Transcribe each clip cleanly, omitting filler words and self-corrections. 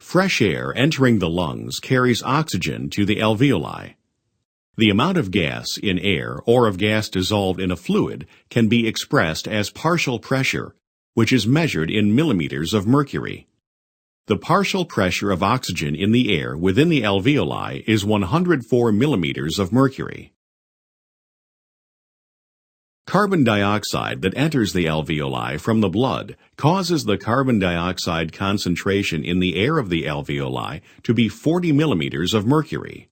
Fresh air entering the lungs carries oxygen to the alveoli. The amount of gas in air or of gas dissolved in a fluid can be expressed as partial pressure, which is measured in millimeters of mercury. The partial pressure of oxygen in the air within the alveoli is 104 millimeters of mercury. Carbon dioxide that enters the alveoli from the blood causes the carbon dioxide concentration in the air of the alveoli to be 40 millimeters of mercury.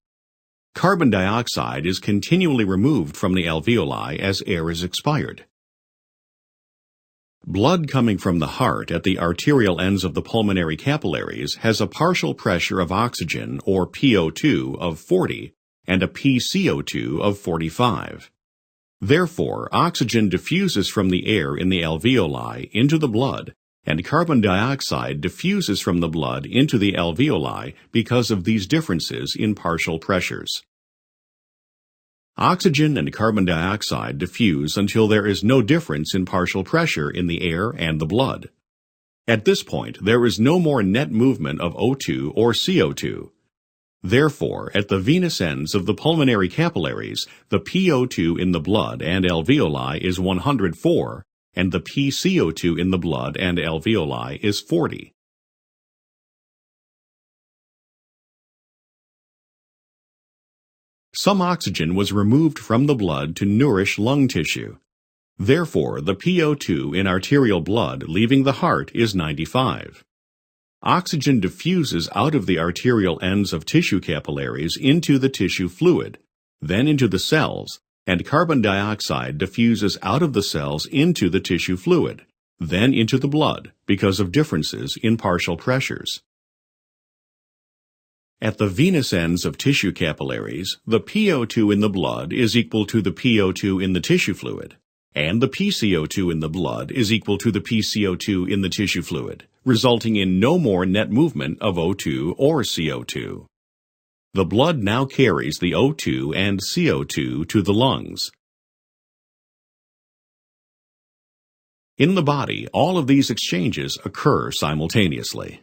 Carbon dioxide is continually removed from the alveoli as air is expired. Blood coming from the heart at the arterial ends of the pulmonary capillaries has a partial pressure of oxygen, or PO2, of 40 and a PCO2 of 45. Therefore, oxygen diffuses from the air in the alveoli into the blood, and carbon dioxide diffuses from the blood into the alveoli because of these differences in partial pressures. Oxygen and carbon dioxide diffuse until there is no difference in partial pressure in the air and the blood. At this point, there is no more net movement of O2 or CO2. Therefore, at the venous ends of the pulmonary capillaries, the PO2 in the blood and alveoli is 104, and the PCO2 in the blood and alveoli is 40. Some oxygen was removed from the blood to nourish lung tissue. Therefore, the PO2 in arterial blood leaving the heart is 95. Oxygen diffuses out of the arterial ends of tissue capillaries into the tissue fluid, then into the cells, and carbon dioxide diffuses out of the cells into the tissue fluid, then into the blood because of differences in partial pressures. At the venous ends of tissue capillaries, the PO2 in the blood is equal to the PO2 in the tissue fluid, and the PCO2 in the blood is equal to the PCO2 in the tissue fluid, resulting in no more net movement of O2 or CO2. The blood now carries the O2 and CO2 to the lungs. In the body, all of these exchanges occur simultaneously.